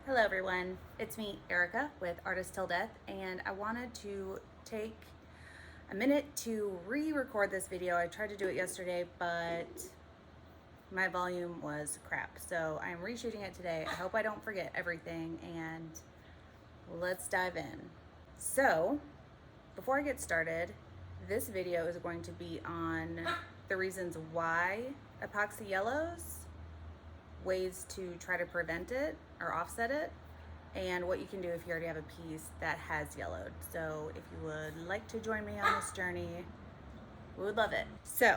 Hello everyone, it's me Erica with Artist Till Death, and I wanted to take a minute to re-record this video. I tried to do it yesterday, but my volume was crap, so I'm reshooting it today. I hope I don't forget everything, and let's dive in. So before I get started, this video is going to be on the reasons why epoxy yellows, ways to try to prevent it or offset it, and what you can do if you already have a piece that has yellowed. So if you would like to join me on this journey, we would love it. So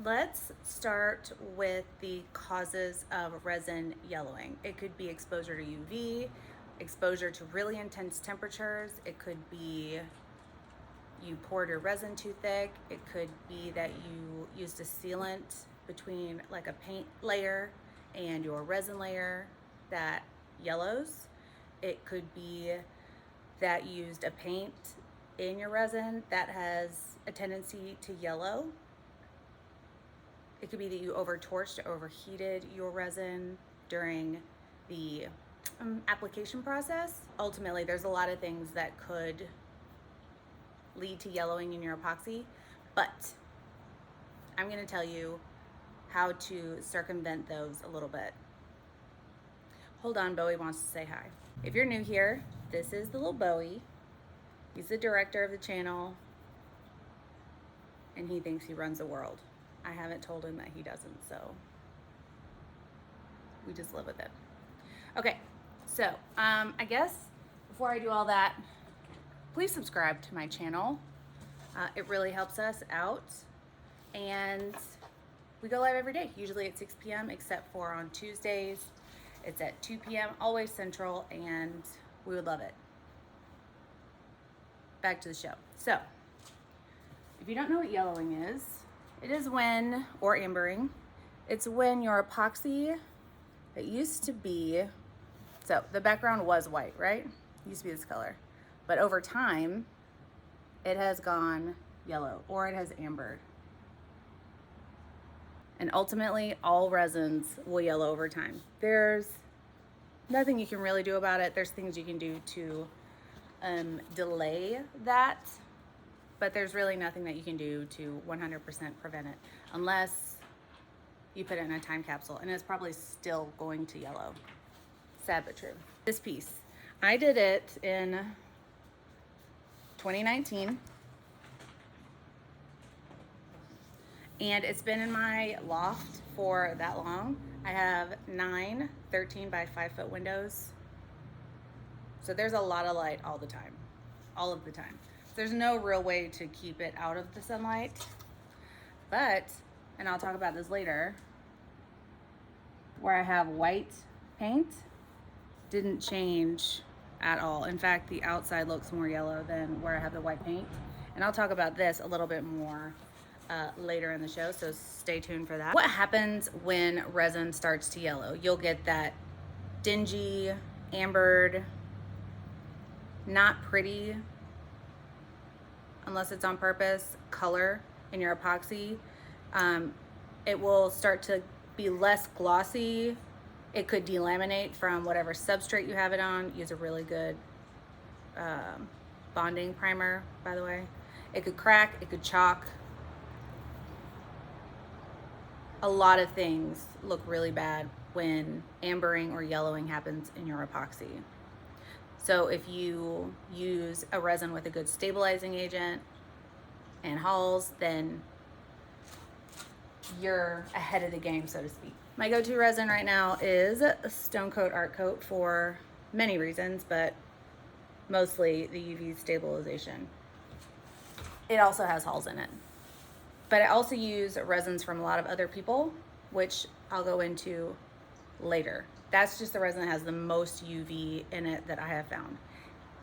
let's start with the causes of resin yellowing. It could be exposure to UV, exposure to really intense temperatures. It could be you poured your resin too thick. It could be that you used a sealant between like a paint layer and your resin layer that yellows. It could be that you used a paint in your resin that has a tendency to yellow. It could be that you over-torched or overheated your resin during the application process. Ultimately, there's a lot of things that could lead to yellowing in your epoxy, but I'm going to tell you how to circumvent those a little bit. Hold on, Bowie wants to say hi. If you're new here, this is the little Bowie. He's the director of the channel, and he thinks he runs the world. I haven't told him that he doesn't, so we just live with it. Okay, so I guess before I do all that, please subscribe to my channel. It really helps us out, and we go live every day, usually at 6 p.m. except for on Tuesdays. It's at 2 p.m. always Central, and we would love it. Back to the show. So if you don't know what yellowing is, it is when, or ambering, it's when your epoxy that used to be, so the background was white, right? It used to be this color. But over time, it has gone yellow or it has ambered. And ultimately, all resins will yellow over time. There's nothing you can really do about it. There's things you can do to delay that, but there's really nothing that you can do to 100% prevent it unless you put it in a time capsule, and it's probably still going to yellow. Sad but true. This piece, I did it in 2019. And it's been in my loft for that long. I have 9 13 by 5 foot windows. So there's a lot of light all the time, all of the time. There's no real way to keep it out of the sunlight, but, and I'll talk about this later, where I have white paint didn't change at all. In fact, the outside looks more yellow than where I have the white paint. And I'll talk about this a little bit more later in the show, so stay tuned for that. What happens when resin starts to yellow? You'll get that dingy, ambered, not pretty, unless it's on purpose, color in your epoxy. It will start to be less glossy. It could delaminate from whatever substrate you have it on. Use a really good bonding primer, by the way. It could crack, it could chalk. A lot of things look really bad when ambering or yellowing happens in your epoxy. So if you use a resin with a good stabilizing agent and hulls, then you're ahead of the game, so to speak. My go-to resin right now is STONECOAT Art Coat for many reasons, but mostly the UV stabilization. It also has hulls in it. But I also use resins from a lot of other people, which I'll go into later. That's just the resin that has the most UV in it that I have found.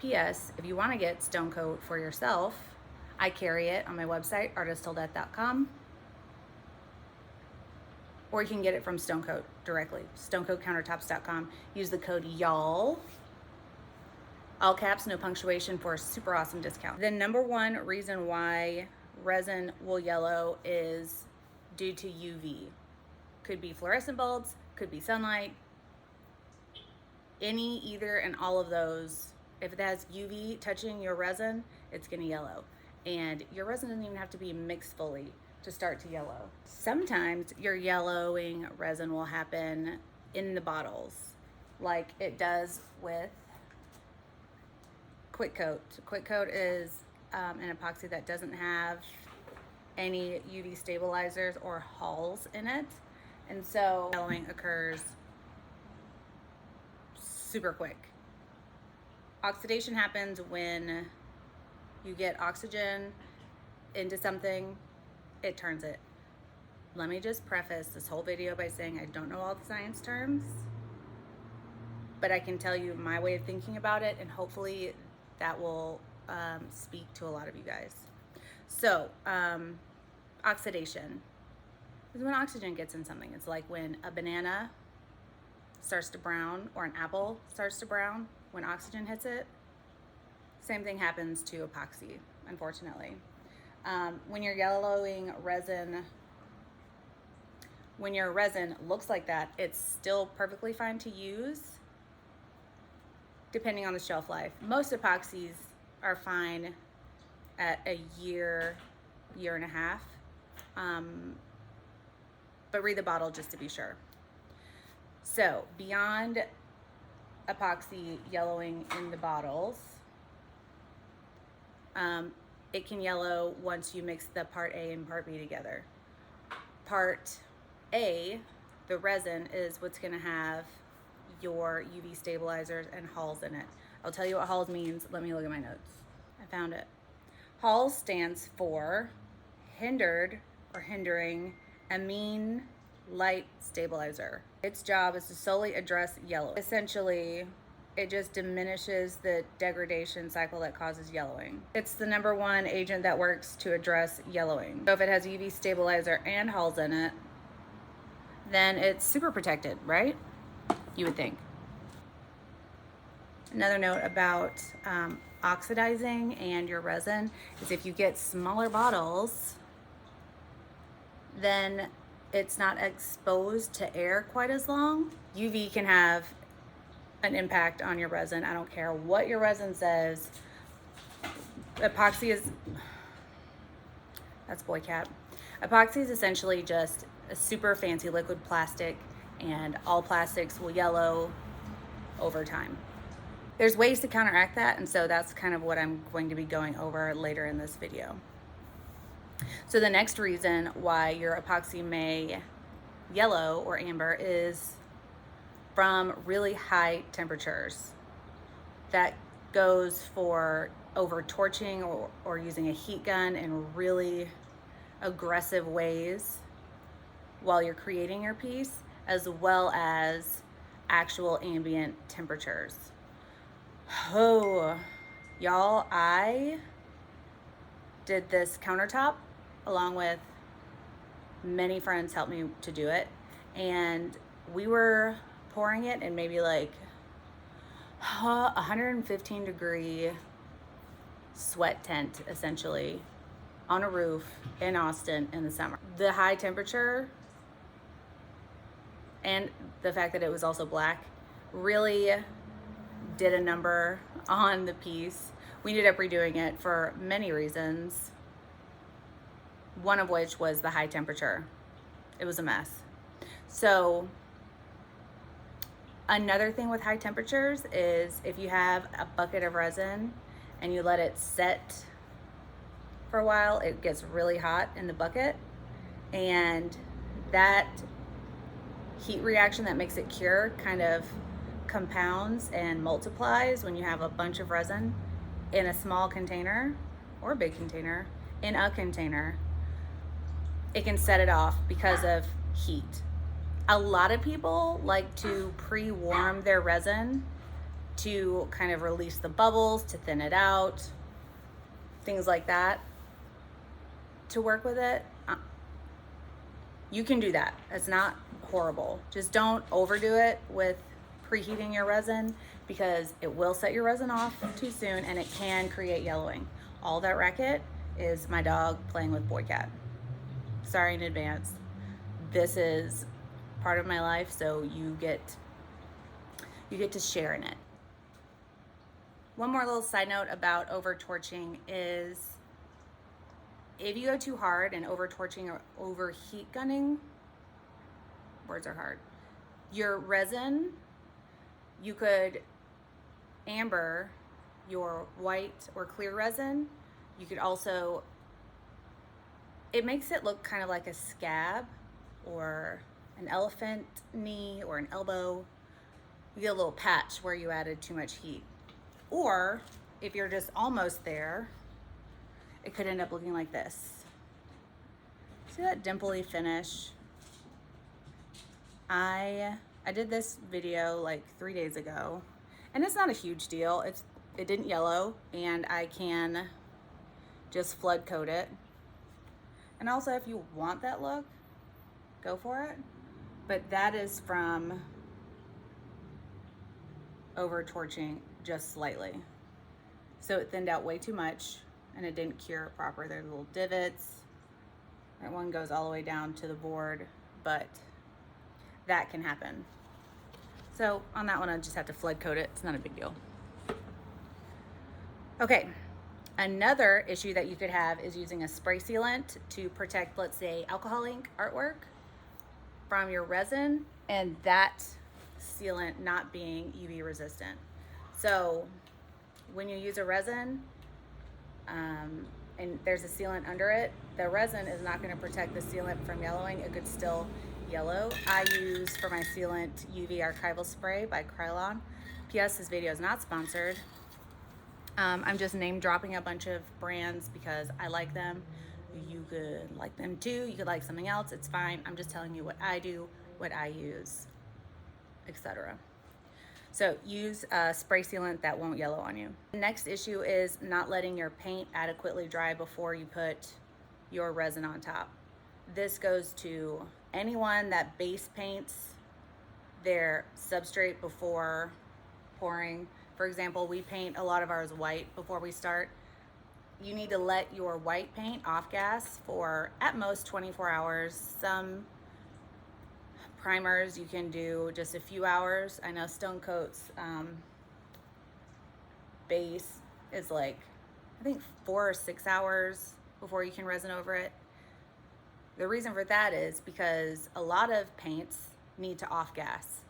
P.S. If you want to get STONECOAT for yourself, I carry it on my website, artisttilldeath.com, or you can get it from STONECOAT directly, stonecoatcountertops.com. Use the code YALL, all caps, no punctuation, for a super awesome discount. The number one reason why resin will yellow is due to UV. Could be fluorescent bulbs, could be sunlight. either and all of those, if it has UV touching your resin, it's gonna yellow. And your resin doesn't even have to be mixed fully to start to yellow. Sometimes your yellowing resin will happen in the bottles, like it does with Quick Coat. Quick Coat is an epoxy that doesn't have any UV stabilizers or hulls in it, and so yellowing occurs super quick. Oxidation happens when you get oxygen into something, it turns it. Let me just preface this whole video by saying I don't know all the science terms, but I can tell you my way of thinking about it, and hopefully that will speak to a lot of you guys. So, oxidation is when oxygen gets in something. It's like when a banana starts to brown or an apple starts to brown. When oxygen hits it, same thing happens to epoxy, unfortunately. When you're yellowing resin, when your resin looks like that, it's still perfectly fine to use, depending on the shelf life. Most epoxies are fine at a year, year and a half. But read the bottle just to be sure. So beyond epoxy yellowing in the bottles, it can yellow once you mix the part A and part B together. Part A, the resin, is what's gonna have your UV stabilizers and hulls in it. I'll tell you what hulls means. Let me look at my notes. I found it. Hulls stands for hindered or hindering amine light stabilizer. Its job is to solely address yellow. Essentially, it just diminishes the degradation cycle that causes yellowing. It's the #1 agent that works to address yellowing. So if it has UV stabilizer and hulls in it, then it's super protected, right? You would think. Another note about oxidizing and your resin is if you get smaller bottles, then it's not exposed to air quite as long. UV can have an impact on your resin. I don't care what your resin says. Epoxy is, that's boy cat. Epoxy is essentially just a super fancy liquid plastic, and all plastics will yellow over time. There's ways to counteract that, and so that's kind of what I'm going to be going over later in this video. So the next reason why your epoxy may yellow or amber is from really high temperatures. That goes for over torching or using a heat gun in really aggressive ways while you're creating your piece, as well as actual ambient temperatures. Oh, y'all, I did this countertop along with many friends helped me to do it, and we were pouring it in maybe like 115 degree sweat tent, essentially, on a roof in Austin in the summer. The high temperature and the fact that it was also black really did a number on the piece. We ended up redoing it for many reasons, one of which was the high temperature. It was a mess. So another thing with high temperatures is if you have a bucket of resin and you let it set for a while, it gets really hot in the bucket, and that heat reaction that makes it cure kind of compounds and multiplies when you have a bunch of resin in a small container or a big container. In a container, it can set it off because of heat. A lot of people like to pre-warm their resin to kind of release the bubbles, to thin it out, things like that, to work with it. You can do that. It's not horrible. Just don't overdo it with preheating your resin, because it will set your resin off too soon and it can create yellowing. All that racket is my dog playing with boy cat. Sorry in advance. This is part of my life, so you you get to share in it. One more little side note about over torching is if you go too hard and over torching or over heat gunning, words are hard, your resin, you could amber your white or clear resin. You could also, it makes it look kind of like a scab or an elephant knee or an elbow. You get a little patch where you added too much heat. Or if you're just almost there, it could end up looking like this. See that dimply finish? I did this video like 3 days ago, and it's not a huge deal. It didn't yellow, and I can just flood coat it. And also, if you want that look, go for it. But that is from over torching just slightly. So it thinned out way too much and it didn't cure it proper. There's little divots. That one goes all the way down to the board, but that can happen. So on that one, I just have to flood coat it. It's not a big deal. Okay, another issue that you could have is using a spray sealant to protect, let's say, alcohol ink artwork from your resin, and that sealant not being UV resistant. So when you use a resin and there's a sealant under it, the resin is not going to protect the sealant from yellowing. It could still yellow. I use for my sealant UV archival spray by Krylon. P.S. This video is not sponsored. I'm just name dropping a bunch of brands because I like them. You could like them too. You could like something else. It's fine. I'm just telling you what I do, what I use, etc. So use a spray sealant that won't yellow on you. The next issue is not letting your paint adequately dry before you put your resin on top. This goes to anyone that base paints their substrate before pouring. For example, we paint a lot of ours white before we start. You need to let your white paint off gas for at most 24 hours. Some primers you can do just a few hours. I know STONECOAT's base is like, I think 4 or 6 hours before you can resin over it. The reason for that is because a lot of paints need to off gas.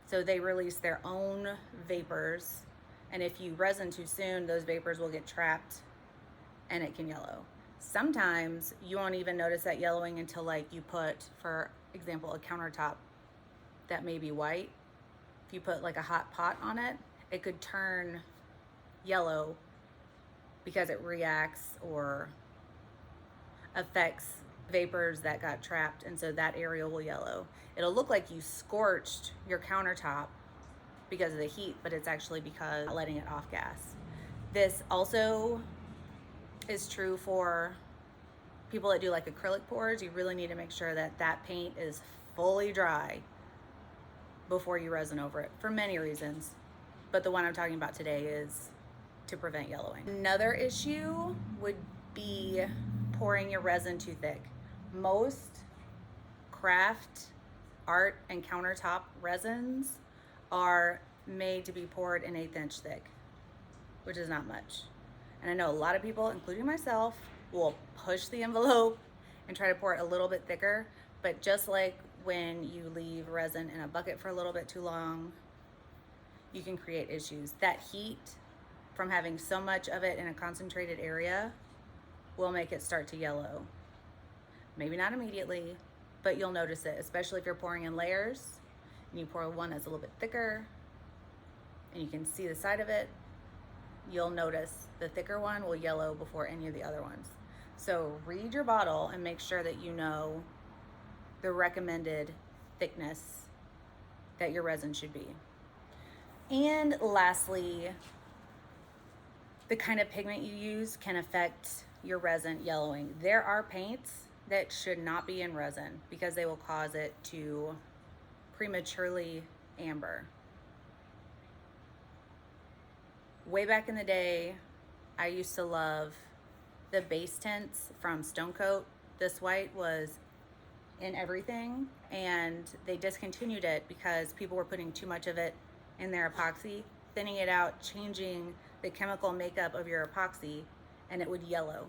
So they release their own vapors. And if you resin too soon, those vapors will get trapped and it can yellow. Sometimes you won't even notice that yellowing until like you put, for example, a countertop that may be white. If you put like a hot pot on it, it could turn yellow because it reacts or affects vapors that got trapped, and so that area will yellow. It'll look like you scorched your countertop because of the heat, but it's actually because letting it off gas. This also is true for people that do like acrylic pours. You really need to make sure that that paint is fully dry before you resin over it for many reasons, but the one I'm talking about today is to prevent yellowing. Another issue would be pouring your resin too thick. Most craft, art, and countertop resins are made to be poured an 1/8 inch thick, which is not much. And I know a lot of people, including myself, will push the envelope and try to pour it a little bit thicker, but just like when you leave resin in a bucket for a little bit too long, you can create issues. That heat from having so much of it in a concentrated area will make it start to yellow. Maybe not immediately, but you'll notice it, especially if you're pouring in layers and you pour one that's a little bit thicker and you can see the side of it, you'll notice the thicker one will yellow before any of the other ones. So read your bottle and make sure that you know the recommended thickness that your resin should be. And lastly, the kind of pigment you use can affect your resin yellowing. There are paints that should not be in resin because they will cause it to prematurely amber. Way back in the day, I used to love the base tints from STONECOAT. This white was in everything, and they discontinued it because people were putting too much of it in their epoxy, thinning it out, changing the chemical makeup of your epoxy, and it would yellow.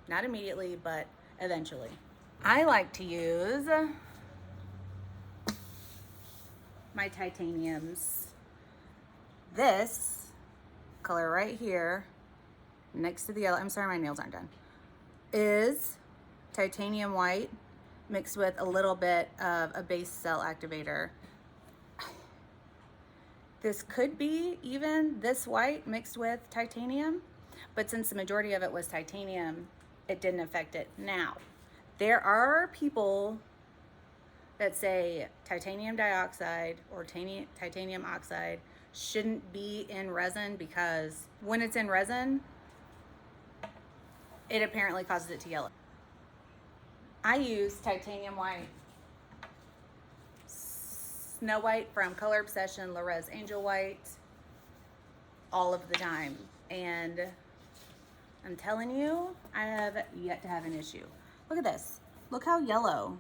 Not immediately, but eventually. I like to use my titaniums. This color right here, next to the yellow, I'm sorry my nails aren't done, is titanium white mixed with a little bit of a base cell activator. This could be even this white mixed with titanium, but since the majority of it was titanium, it didn't affect it. Now, there are people that say titanium dioxide or titanium oxide shouldn't be in resin because when it's in resin, it apparently causes it to yellow. I use titanium white, Snow White from Color Obsession, Lorez Angel White, all of the time. And I'm telling you, I have yet to have an issue. Look at this. Look how yellow.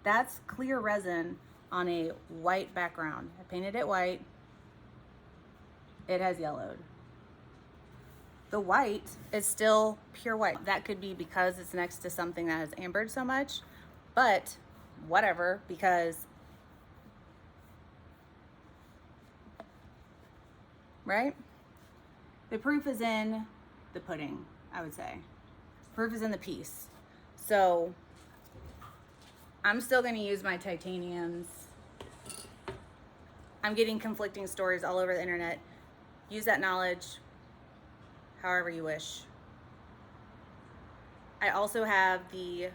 That's clear resin on a white background. I painted it white. It has yellowed. The white is still pure white. That could be because it's next to something that has ambered so much, but whatever, because, right? The proof is in the pudding, I would say. Proof is in the piece. So I'm still gonna use my titaniums. I'm getting conflicting stories all over the internet. Use that knowledge however you wish. I also have the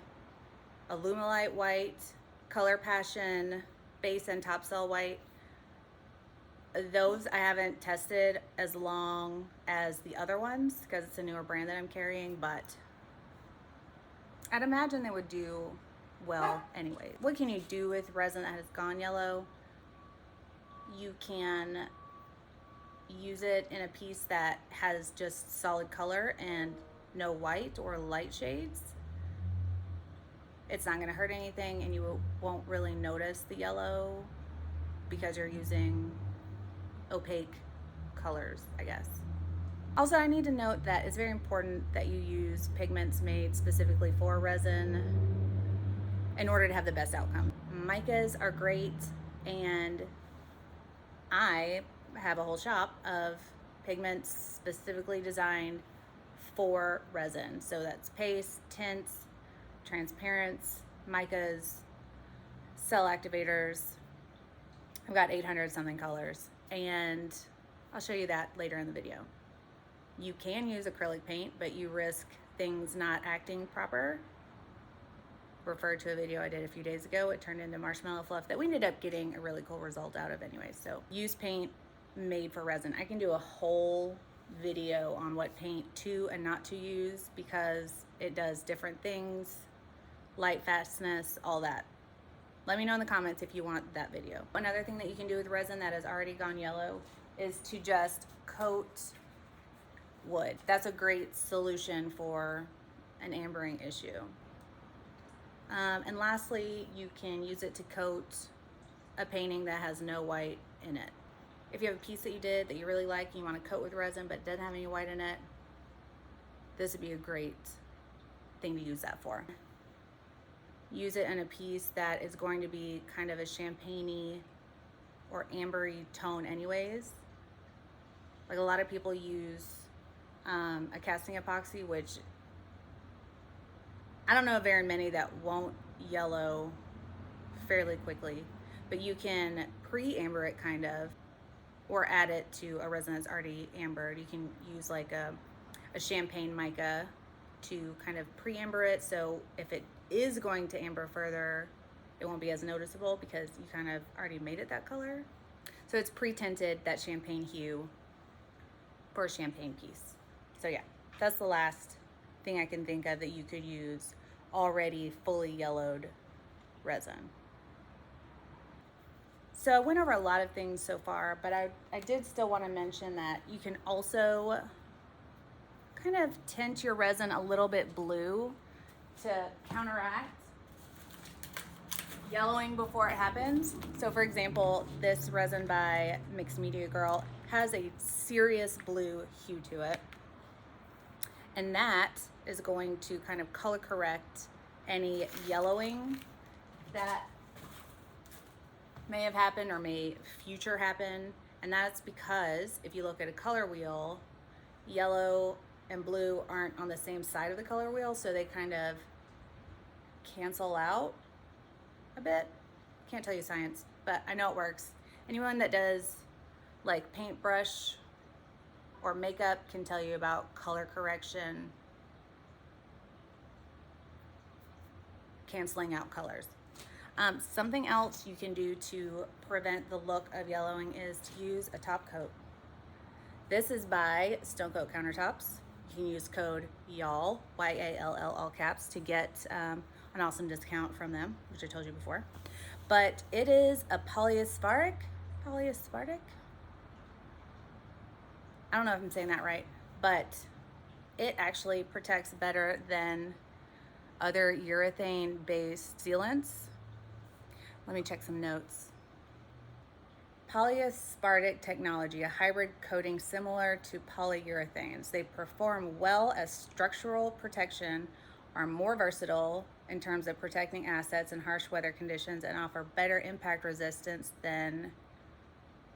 Alumilite white, Color Passion base and top cell white. Those I haven't tested as long as the other ones because it's a newer brand that I'm carrying, but I'd imagine they would do well anyway. What can you do with resin that has gone yellow? You can use it in a piece that has just solid color and no white or light shades. It's not going to hurt anything and you won't really notice the yellow because you're using opaque colors, I guess. Also, I need to note that it's very important that you use pigments made specifically for resin in order to have the best outcome. Micas are great, and I have a whole shop of pigments specifically designed for resin. So that's paste, tints, transparents, micas, cell activators. I've got 800 something colors, and I'll show you that later in the video. You can use acrylic paint, but you risk things not acting proper. Refer to a video I did a few days ago. It turned into marshmallow fluff that we ended up getting a really cool result out of anyway. So use paint made for resin. I can do a whole video on what paint to and not to use because it does different things, light fastness, all that. Let me know in the comments if you want that video. Another thing that you can do with resin that has already gone yellow is to just coat wood. That's a great solution for an ambering issue. And lastly, you can use it to coat a painting that has no white in it. If you have a piece that you did that you really like and you want to coat with resin but it doesn't have any white in it, this would be a great thing to use that for. Use it in a piece that is going to be kind of a champagne-y or ambery tone anyways. Like a lot of people use a casting epoxy, which I don't know of very many that won't yellow fairly quickly, but you can pre-amber it kind of, or add it to a resin that's already ambered. You can use like a champagne mica to kind of pre-amber it, so if it is going to amber further, it won't be as noticeable because you kind of already made it that color. So it's pre-tinted, that champagne hue for a champagne piece. So yeah, that's the last thing I can think of that you could use already fully yellowed resin. So I went over a lot of things so far, but I did still want to mention that you can also kind of tint your resin a little bit blue to counteract yellowing before it happens. So for example, this resin by Mixed Media Girl has a serious blue hue to it. And that is going to kind of color correct any yellowing that may have happened or may future happen. And that's because if you look at a color wheel, yellow and blue aren't on the same side of the color wheel, so they kind of cancel out a bit. Can't tell you science, but I know it works. Anyone that does like paintbrush or makeup can tell you about color correction, canceling out colors. Something else you can do to prevent the look of yellowing is to use a top coat. This is by STONECOAT Countertops. You can use code YALL, Y-A-L-L, all caps, to get an awesome discount from them, which I told you before. But it is a polyaspartic? I don't know if I'm saying that right, but it actually protects better than other urethane-based sealants. Let me check some notes. Polyaspartic technology, a hybrid coating similar to polyurethanes. They perform well as structural protection, are more versatile in terms of protecting assets in harsh weather conditions, and offer better impact resistance than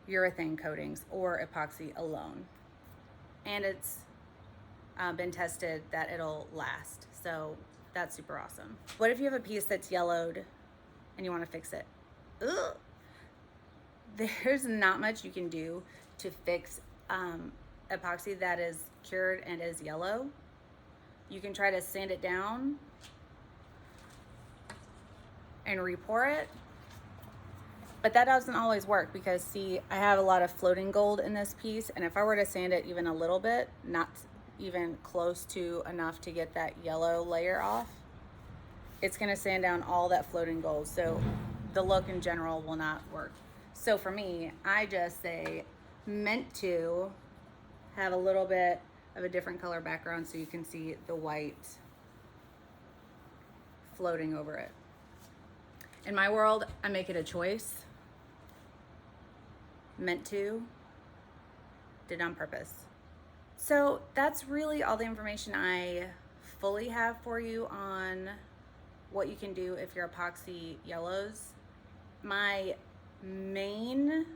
urethane coatings or epoxy alone. And it's been tested that it'll last. So that's super awesome. What if you have a piece that's yellowed and you want to fix it? Ugh. There's not much you can do to fix epoxy that is cured and is yellow. You can try to sand it down and re-pour it, but that doesn't always work because see, I have a lot of floating gold in this piece, and if I were to sand it even a little bit, not even close to enough to get that yellow layer off, it's gonna sand down all that floating gold, so the look in general will not work. So for me, I just say meant to have a little bit of a different color background so you can see the white floating over it. In my world, I make it a choice. Meant to, did on purpose. So that's really all the information I fully have for you on what you can do if your epoxy yellows. My main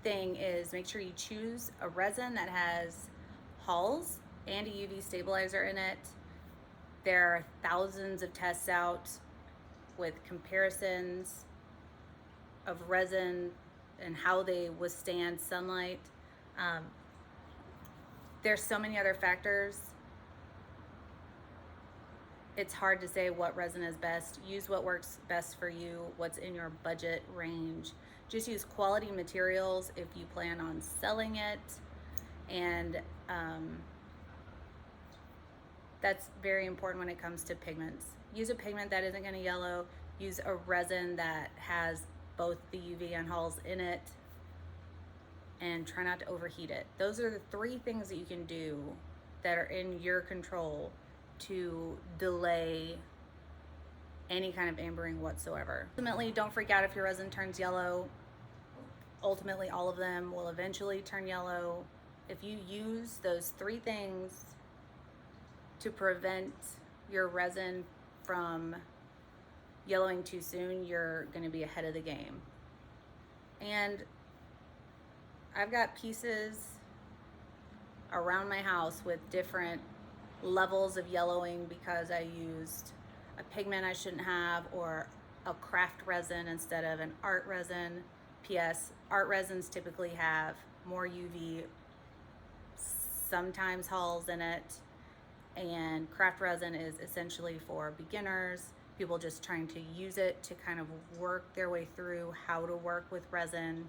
thing is make sure you choose a resin that has hulls and a UV stabilizer in it. There are thousands of tests out with comparisons of resin and how they withstand sunlight. There's so many other factors. It's hard to say what resin is best. Use what works best for you, what's in your budget range. Just use quality materials if you plan on selling it. And that's very important when it comes to pigments. Use a pigment that isn't gonna yellow. Use a resin that has both the UV and hulls in it, and try not to overheat it. Those are the three things that you can do that are in your control to delay any kind of ambering whatsoever. Ultimately, don't freak out if your resin turns yellow. Ultimately, all of them will eventually turn yellow. If you use those three things to prevent your resin from yellowing too soon, you're gonna be ahead of the game. And I've got pieces around my house with different levels of yellowing because I used a pigment I shouldn't have, or a craft resin instead of an art resin. P.S. Art resins typically have more UV, sometimes hulls in it, and craft resin is essentially for beginners, people just trying to use it to kind of work their way through how to work with resin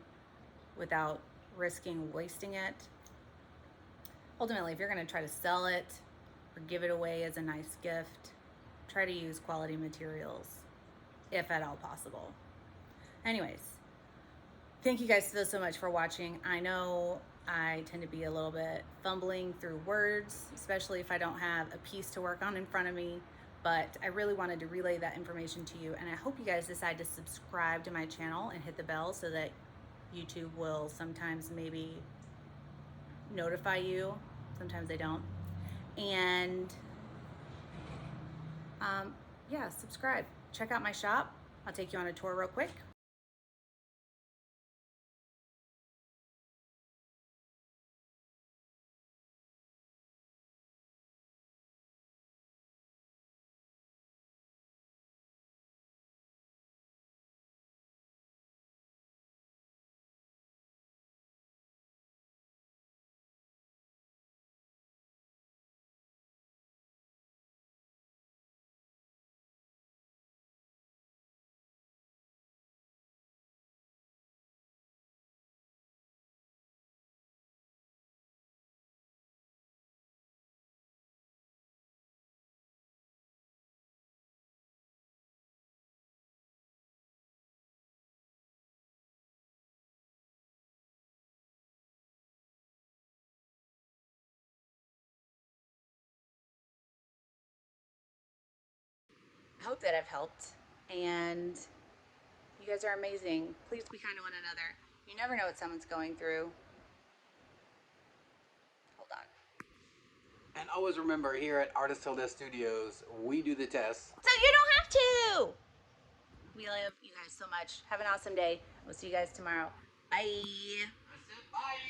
without risking wasting it. Ultimately, if you're gonna try to sell it or give it away as a nice gift, try to use quality materials, if at all possible. Anyways, thank you guys so much for watching. I know I tend to be a little bit fumbling through words, especially if I don't have a piece to work on in front of me, but I really wanted to relay that information to you, and I hope you guys decide to subscribe to my channel and hit the bell so that YouTube will sometimes maybe notify you. Sometimes they don't. And yeah, subscribe. Check out my shop. I'll take you on a tour real quick. I hope that I've helped, and you guys are amazing. Please be kind to one another. You never know what someone's going through. Hold on. And always remember, here at ATDStudios, we do the tests. So you don't have to. We love you guys so much. Have an awesome day. We'll see you guys tomorrow. Bye. Bye.